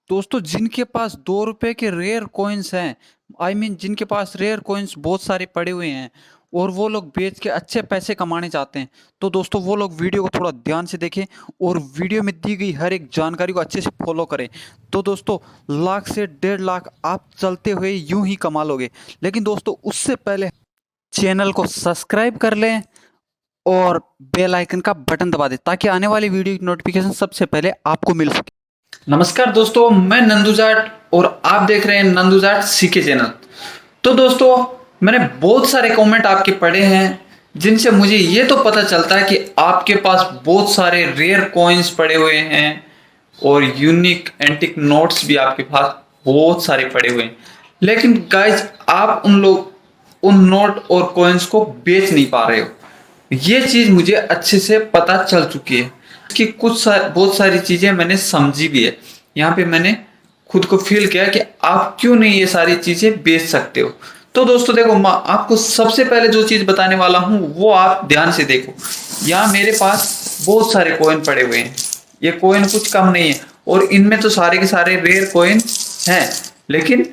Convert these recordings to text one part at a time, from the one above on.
दोस्तों जिनके पास 2 रुपए के रेयर कॉइन्स हैं, जिनके पास रेयर कॉइन्स बहुत सारे पड़े हुए हैं और वो लोग बेच के अच्छे पैसे कमाने चाहते हैं, तो दोस्तों वो लोग वीडियो को थोड़ा ध्यान से देखें और वीडियो में दी गई हर एक जानकारी को अच्छे से फॉलो करें। तो दोस्तों लाख से 1.5 लाख आप चलते हुए यूं ही कमा लोगे। लेकिन दोस्तों उससे पहले चैनल को सब्सक्राइब कर लें और बेल आइकन का बटन दबा दें ताकि आने वाली वीडियो की नोटिफिकेशन सबसे पहले आपको मिल सके। नमस्कार दोस्तों, मैं नंदू जाट और आप देख रहे हैं नंदू जाट सीके चैनल। तो दोस्तों मैंने बहुत सारे कमेंट आपके पढ़े हैं जिनसे मुझे ये तो पता चलता है कि आपके पास बहुत सारे रेयर कॉइन्स पड़े हुए हैं और यूनिक एंटिक नोट्स भी आपके पास बहुत सारे पड़े हुए हैं। लेकिन गाइज आप उन नोट और कॉइन्स को बेच नहीं पा रहे हो। ये चीज मुझे अच्छे से पता चल चुकी है कि बहुत सारी चीजें मैंने समझी भी है। यहाँ पे मैंने खुद को फील किया कि आप क्यों नहीं ये सारी चीजें बेच सकते हो। तो दोस्तों देखो, मैं आपको सबसे पहले जो चीज बताने वाला हूँ वो आप ध्यान से देखो। यहाँ मेरे पास बहुत सारे कॉइन पड़े हुए हैं, ये कॉइन कुछ कम नहीं है और इनमें तो सारे के सारे रेयर कॉइन हैं। लेकिन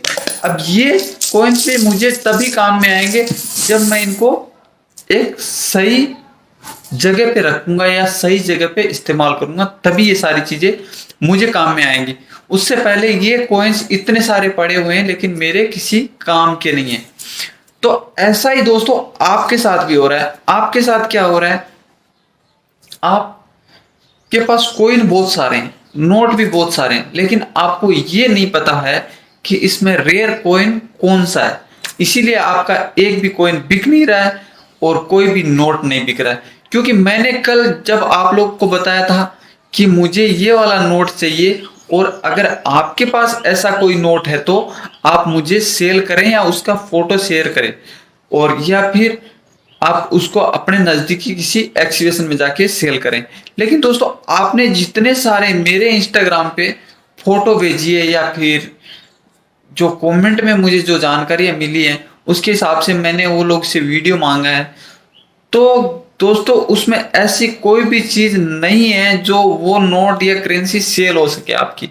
अब ये कॉइन पे मुझे तभी काम में आएंगे जब मैं इनको एक सही जगह पे रखूंगा या सही जगह पे इस्तेमाल करूंगा, तभी ये सारी चीजें मुझे काम में आएंगी। उससे पहले ये कॉइन्स इतने सारे पड़े हुए हैं लेकिन मेरे किसी काम के नहीं है। तो ऐसा ही दोस्तों आपके साथ भी हो रहा है। आपके साथ क्या हो रहा है, आपके पास कॉइन बहुत सारे हैं, नोट भी बहुत सारे हैं, लेकिन आपको ये नहीं पता है कि इसमें रेयर कॉइन कौन सा है। इसीलिए आपका एक भी कॉइन बिक नहीं रहा है और कोई भी नोट नहीं बिक रहा है। क्योंकि मैंने कल जब आप लोग को बताया था कि मुझे ये वाला नोट चाहिए और अगर आपके पास ऐसा कोई नोट है तो आप मुझे सेल करें या उसका फोटो शेयर करें, और या फिर आप उसको अपने नजदीकी किसी एक्सिबिशन में जाके सेल करें। लेकिन दोस्तों आपने जितने सारे मेरे इंस्टाग्राम पे फोटो भेजी है या फिर जो कमेंट में मुझे जो जानकारियां मिली है उसके हिसाब से मैंने वो लोग से वीडियो मांगा है, तो दोस्तों उसमें ऐसी कोई भी चीज नहीं है जो वो नोट या करेंसी सेल हो सके। आपकी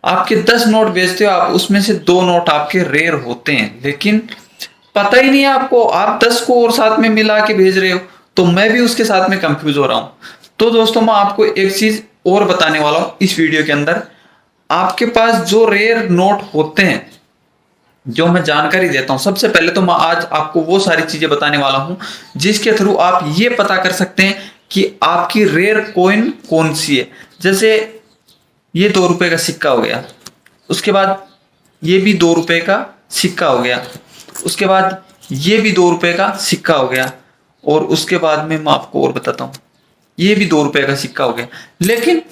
आपके 10 नोट बेचते हो, आप उसमें से 2 नोट आपके रेयर होते हैं, लेकिन पता ही नहीं है आपको। आप 10 को और साथ में मिला के भेज रहे हो, तो मैं भी उसके साथ में कंफ्यूज हो रहा हूं। तो दोस्तों मैं आपको एक चीज और बताने वाला हूं इस वीडियो के अंदर। आपके पास जो रेयर नोट होते हैं, जो मैं जानकारी देता हूं, सबसे पहले तो मैं आज आपको वो सारी चीजें बताने वाला हूं जिसके थ्रू आप ये पता कर सकते हैं कि आपकी रेयर कॉइन कौन सी है। जैसे ये 2 रुपए का सिक्का हो गया, उसके बाद ये भी 2 रुपए का सिक्का हो गया, उसके बाद ये भी 2 रुपए का सिक्का हो गया, और उसके बाद में मैं आपको और बताता हूं, ये भी 2 रुपए का सिक्का हो गया। लेकिन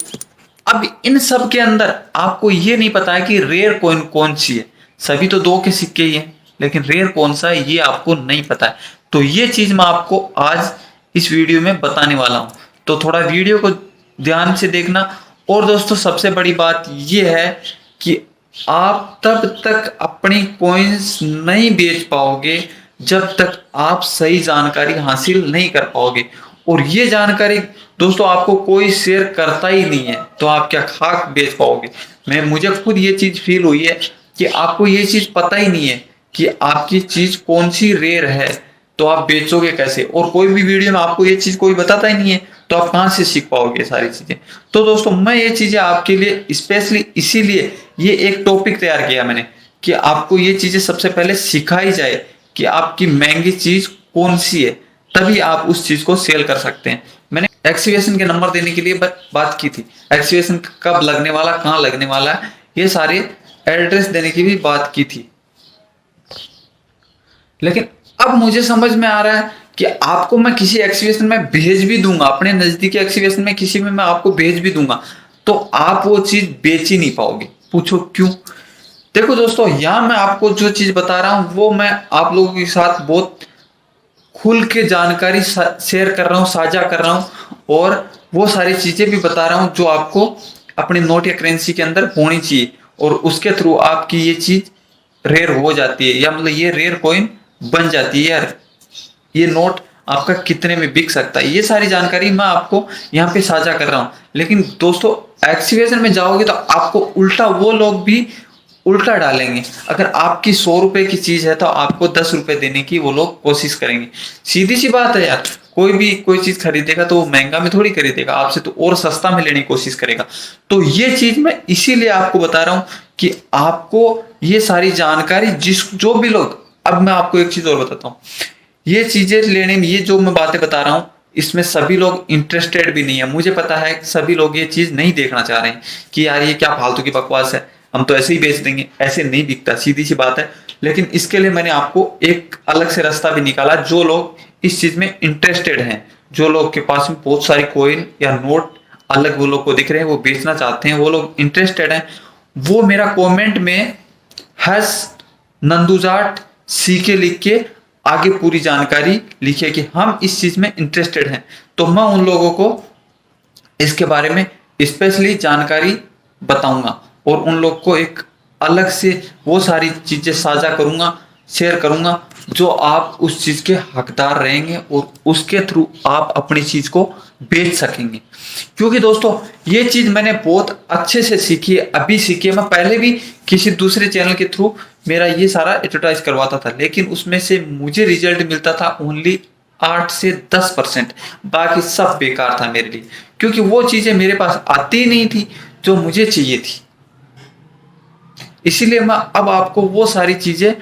अब इन सब के अंदर आपको ये नहीं पता है कि रेयर कॉइन कौन सी है। सभी तो 2 के सिक्के ही हैं, लेकिन रेयर कौन सा है ये आपको नहीं पता है। तो ये चीज मैं आपको आज इस वीडियो में बताने वाला हूं, तो थोड़ा वीडियो को ध्यान से देखना। और दोस्तों सबसे बड़ी बात ये है कि आप तब तक अपनी कॉइन्स नहीं बेच पाओगे जब तक आप सही जानकारी हासिल नहीं कर पाओगे। और ये जानकारी दोस्तों आपको कोई शेयर करता ही नहीं है, तो आप क्या खाक बेच पाओगे। मुझे खुद ये चीज फील हुई है कि आपको ये चीज पता ही नहीं है कि आपकी चीज कौन सी रेयर है, तो आप बेचोगे कैसे। और कोई भी वीडियो में आपको ये चीज कोई बताता ही नहीं है, तो आप कहां से सीख पाओगे सारी चीजें। तो दोस्तों मैं ये चीजें आपके लिए स्पेशली इसीलिए ये एक टॉपिक तैयार किया मैंने कि आपको ये चीजें सबसे पहले सिखाई जाए कि आपकी महंगी चीज कौन सी है, तभी आप उस चीज को सेल कर सकते हैं। मैंने एक्सीवेशन के नंबर देने के लिए बात की थी, एक्सीवेशन कब लगने वाला, कहाँ लगने वाला है, ये सारे एड्रेस देने की भी बात की थी। लेकिन अब मुझे समझ में आ रहा है कि आपको मैं किसी एक्सीवेशन में भेज भी दूंगा, अपने नजदीकी एक्सीवेशन में किसी में मैं आपको भेज भी दूंगा, तो आप वो चीज बेच ही नहीं पाओगे। पूछो क्यों। देखो दोस्तों, यहां मैं आपको जो चीज बता रहा हूं वो मैं आप लोगों के साथ बहुत खुल के जानकारी शेयर कर रहा हूं, साझा कर रहा हूं, और वो सारी चीजें भी बता रहा हूं जो आपको अपने नोट या करेंसी के अंदर होनी चाहिए, और उसके थ्रू आपकी ये चीज रेयर हो जाती है, या मतलब ये रेयर कॉइन बन जाती है यार, ये नोट आपका कितने में बिक सकता है, ये सारी जानकारी मैं आपको यहाँ पे साझा कर रहा हूँ। लेकिन दोस्तों एक्सीवेशन में जाओगे तो आपको उल्टा वो लोग भी उल्टा डालेंगे। अगर आपकी 100 रुपए की चीज है तो आपको 10 रुपए देने की वो लोग कोशिश करेंगे। सीधी सी बात है यार, कोई भी कोई चीज खरीदेगा तो वो महंगा में थोड़ी खरीदेगा, आपसे तो और सस्ता में लेने की कोशिश करेगा। तो ये चीज मैं इसीलिए आपको बता रहा हूं कि आपको ये सारी जानकारी जो भी लोग, अब मैं आपको एक चीज और बताता हूँ, ये चीजें लेने में, ये जो मैं बातें बता रहा हूँ इसमें सभी लोग इंटरेस्टेड भी नहीं है। मुझे पता है सभी लोग ये चीज नहीं देखना चाह रहे हैं कि यार ये क्या फालतू की बकवास है, हम तो ऐसे ही बेच देंगे, ऐसे नहीं बिकता, सीधी सी बात है। लेकिन इसके लिए मैंने आपको एक अलग से रास्ता भी निकाला। जो लोग इस चीज में इंटरेस्टेड हैं, जो लोग के पास में बहुत सारी कॉइन या नोट अलग वो लोग को दिख रहे हैं, वो बेचना चाहते हैं, वो लोग इंटरेस्टेड हैं, वो मेरा कमेंट में हैश नंदुजाट सीके लिख के आगे पूरी जानकारी लिखिए कि हम इस चीज में इंटरेस्टेड हैं। तो मैं उन लोगों को इसके बारे में स्पेशली जानकारी बताऊंगा और उन लोग को एक अलग से वो सारी चीजें साझा करूंगा, शेयर करूंगा, जो आप उस चीज के हकदार रहेंगे और उसके थ्रू आप अपनी चीज को बेच सकेंगे। क्योंकि दोस्तों ये चीज मैंने बहुत अच्छे से सीखी है, अभी सीखी है। मैं पहले भी किसी दूसरे चैनल के थ्रू मेरा ये सारा एडवर्टाइज करवाता था, लेकिन उसमें से मुझे रिजल्ट मिलता था ओनली 8 से 10%, बाकी सब बेकार था मेरे लिए, क्योंकि वो चीजें मेरे पास आती नहीं थी जो मुझे चाहिए थी। इसीलिए मैं अब आपको वो सारी चीजें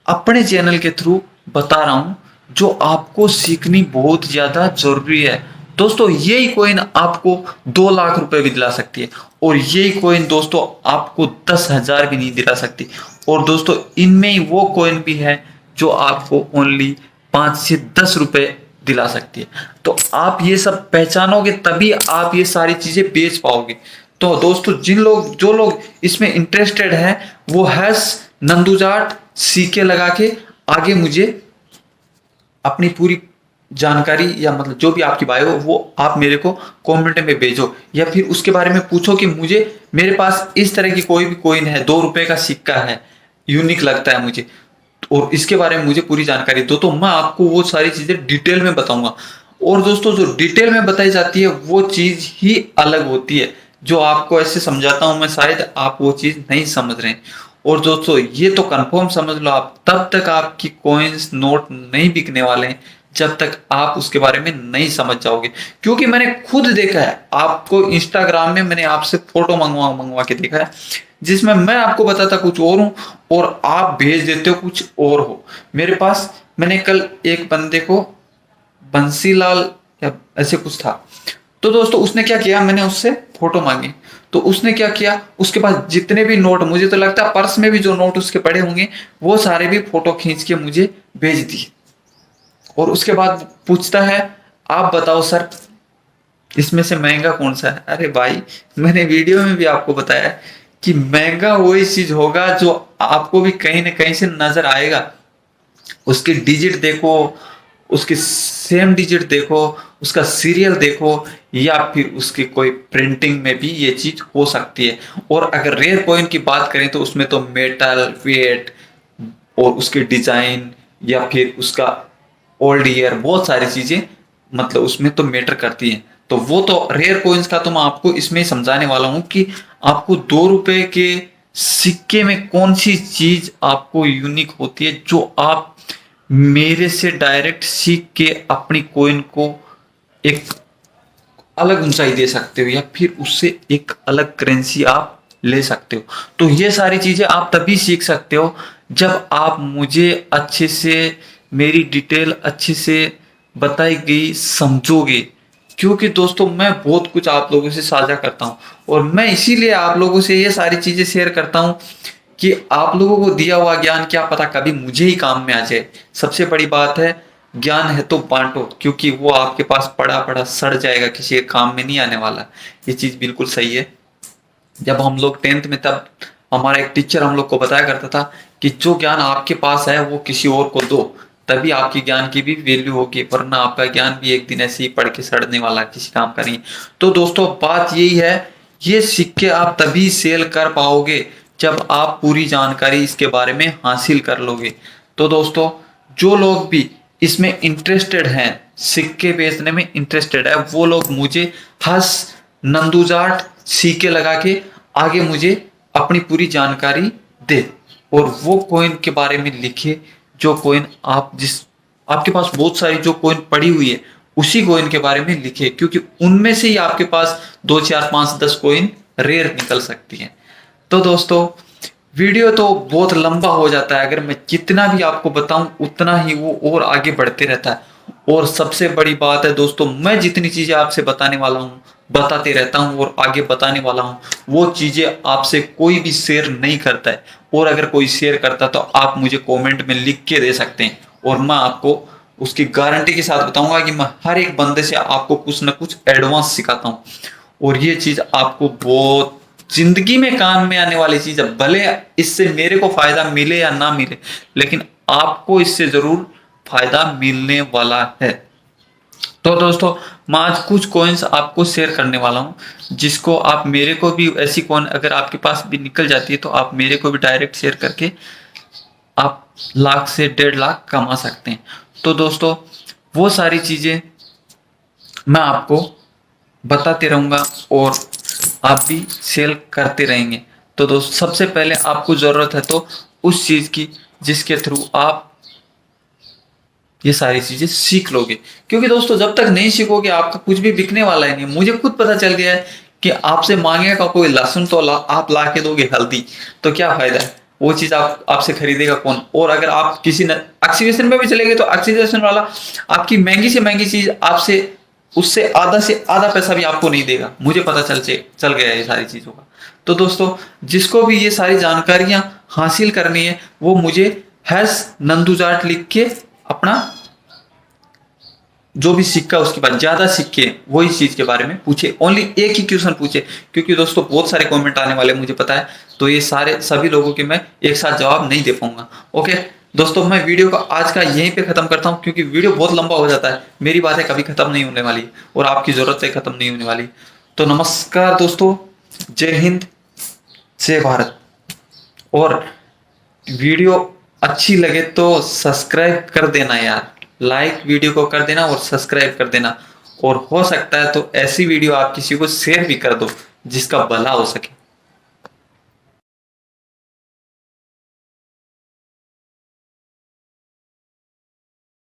अपने चैनल के थ्रू बता रहा हूं जो आपको सीखनी बहुत ज्यादा जरूरी है। दोस्तों यही कॉइन आपको 2 लाख रुपए भी दिला सकती है, और यही कॉइन दोस्तों आपको 10,000 भी नहीं दिला सकती। और दोस्तों इनमें ही वो कॉइन भी है जो आपको ओनली 5 से 10 रुपए दिला सकती है। तो आप ये सब पहचानोगे तभी आप ये सारी चीजें बेच पाओगे। तो दोस्तों जो लोग इसमें इंटरेस्टेड हैं वो हैश नंदुजाट सीके लगा के आगे मुझे अपनी पूरी जानकारी या मतलब जो भी आपकी बायो वो आप मेरे को कमेंट में भेजो, या फिर उसके बारे में पूछो कि मुझे मेरे पास इस तरह की कोई भी कॉइन है, 2 रुपए का सिक्का है, यूनिक लगता है मुझे, और इसके बारे में मुझे पूरी जानकारी दो, तो मैं आपको वो सारी चीजें डिटेल में बताऊंगा। और दोस्तों जो डिटेल में बताई जाती है वो चीज ही अलग होती है। जो आपको ऐसे समझाता हूं मैं, शायद आप वो चीज नहीं समझ रहे हैं। और दोस्तों ये तो कंफर्म समझ लो आप, तब तक आपकी कॉइन्स नोट नहीं बिकने वाले हैं जब तक आप उसके बारे में नहीं समझ जाओगे। क्योंकि मैंने खुद देखा है, आपको इंस्टाग्राम में मैंने आपसे फोटो मंगवा के देखा है, जिसमें मैं आपको बताता कुछ और हूं और आप भेज देते हो कुछ और हो। मेरे पास मैंने कल एक बंदे को बंसीलाल या ऐसे कुछ था, तो दोस्तों उसने क्या किया, मैंने उससे फोटो मांगी, तो उसने क्या किया, उसके पास जितने भी नोट, मुझे तो लगता है पर्स में भी जो नोट उसके पड़े होंगे वो सारे भी फोटो खींच के मुझे भेज दिए। और उसके बाद पूछता है आप बताओ सर इसमें से महंगा कौन सा है। अरे भाई मैंने वीडियो में भी आपको बताया कि महंगा वही चीज होगा जो आपको भी कहीं ना कहीं से नजर आएगा। उसके डिजिट देखो, उसकी सेम डिजिट देखो, उसका सीरियल देखो, या फिर उसकी कोई प्रिंटिंग में भी ये चीज हो सकती है। और अगर रेयर कॉइन की बात करें तो उसमें तो मेटल वेट और उसके डिजाइन या फिर उसका ओल्ड ईयर, बहुत सारी चीजें मतलब उसमें तो मैटर करती हैं। तो वो तो रेयर कॉइन्स का तो मैं आपको इसमें समझाने वाला हूं कि आपको 2 रुपए के सिक्के में कौन सी चीज आपको यूनिक होती है, जो आप मेरे से डायरेक्ट सीख के अपनी कॉइन को एक अलग ऊंचाई दे सकते हो, या फिर उससे एक अलग करेंसी आप ले सकते हो। तो ये सारी चीजें आप तभी सीख सकते हो जब आप मुझे अच्छे से, मेरी डिटेल अच्छे से बताई गई समझोगे। क्योंकि दोस्तों मैं बहुत कुछ आप लोगों से साझा करता हूं, और मैं इसीलिए आप लोगों से ये सारी चीजें शेयर करता हूं कि आप लोगों को दिया हुआ ज्ञान क्या पता कभी मुझे ही काम में आ जाए। सबसे बड़ी बात है ज्ञान है तो बांटो, क्योंकि वो आपके पास पड़ा पड़ा सड़ जाएगा, किसी के काम में नहीं आने वाला। ये चीज बिल्कुल सही है। जब हम लोग 10th में, तब हमारा एक टीचर हम लोग को बताया करता था कि जो ज्ञान आपके पास है वो किसी और को दो, तभी आपकी ज्ञान की भी वैल्यू होगी, वरना आपका ज्ञान भी एक दिन ऐसे ही पढ़ के सड़ने वाला, किसी काम का नहीं। तो दोस्तों बात यही है, ये सिक्के आप तभी सेल कर पाओगे जब आप पूरी जानकारी इसके बारे में हासिल कर लोगे। तो दोस्तों जो लोग भी इसमें इंटरेस्टेड हैं, सिक्के बेचने में इंटरेस्टेड है, वो लोग मुझे हंस नंदू जाट सीके लगा के आगे मुझे अपनी पूरी जानकारी दे और वो कॉइन के बारे में लिखे जो कॉइन आपके पास बहुत सारी जो कॉइन पड़ी हुई है उसी कॉइन के बारे में लिखे, क्योंकि उनमें से ही आपके पास 2 4 5 10 कॉइन रेयर निकल सकती है। तो दोस्तों वीडियो तो बहुत लंबा हो जाता है, अगर मैं जितना भी आपको बताऊं उतना ही वो और आगे बढ़ते रहता है। और सबसे बड़ी बात है दोस्तों, मैं जितनी चीजें आपसे बताने वाला हूं बताते रहता हूं और आगे बताने वाला हूं, वो चीजें आपसे कोई भी शेयर नहीं करता है। और अगर कोई शेयर करता तो आप मुझे कमेंट में लिख के दे सकते हैं और मैं आपको उसकी गारंटी के साथ बताऊंगा कि मैं हर एक बंदे से आपको कुछ ना कुछ एडवांस सिखाता हूं। और ये चीज आपको बहुत जिंदगी में काम में आने वाली चीज है। भले इससे मेरे को फायदा मिले या ना मिले, लेकिन आपको इससे जरूर फायदा मिलने वाला है। तो दोस्तों मैं आज कुछ कॉइन्स आपको शेयर करने वाला हूं, जिसको आप मेरे को भी ऐसी कॉइन अगर आपके पास भी निकल जाती है तो आप मेरे को भी डायरेक्ट शेयर करके आप लाख से 1.5 लाख कमा सकते हैं। तो दोस्तों वो सारी चीजें मैं आपको बताते रहूंगा और आप भी सेल करते रहेंगे। तो दोस्त सबसे पहले आपको जरूरत है तो उस चीज की जिसके थ्रू आप ये सारी चीजें सीख लोगे, क्योंकि दोस्तों जब तक नहीं सीखोगे आपका कुछ भी बिकने वाला ही नहीं। मुझे खुद पता चल गया है कि आपसे मांगेगा कोई लहसुन तो आप ला के दोगे हल्दी, तो क्या फायदा है, वो चीज आपसे खरीदेगा कौन। और अगर आप किसी एक्सीबिशन में भी चले गए तो एक्सीबिशन वाला आपकी महंगी से महंगी चीज आपसे उससे आधा से आधा पैसा भी आपको नहीं देगा। मुझे पता चल गया है ये सारी चीजों का। तो दोस्तों जिसको भी ये सारी जानकारियां हासिल करनी है वो मुझे हैश नंदू जाट लिख के अपना जो भी सिक्का उसके बाद ज्यादा सिक्के वही चीज के बारे में पूछे, ओनली एक ही क्वेश्चन पूछे, क्योंकि दोस्तों बहुत सारे कमेंट आने वाले मुझे पता है, तो ये सारे सभी लोगों के मैं एक साथ जवाब नहीं दे पाऊंगा। ओके दोस्तों मैं वीडियो को आज का यहीं पे खत्म करता हूं, क्योंकि वीडियो बहुत लंबा हो जाता है, मेरी बातें कभी खत्म नहीं होने वाली और आपकी जरूरतें खत्म नहीं होने वाली। तो नमस्कार दोस्तों, जय हिंद जय भारत। और वीडियो अच्छी लगे तो सब्सक्राइब कर देना यार, लाइक वीडियो को कर देना और सब्सक्राइब कर देना, और हो सकता है तो ऐसी वीडियो आप किसी को शेयर भी कर दो जिसका भला हो सके।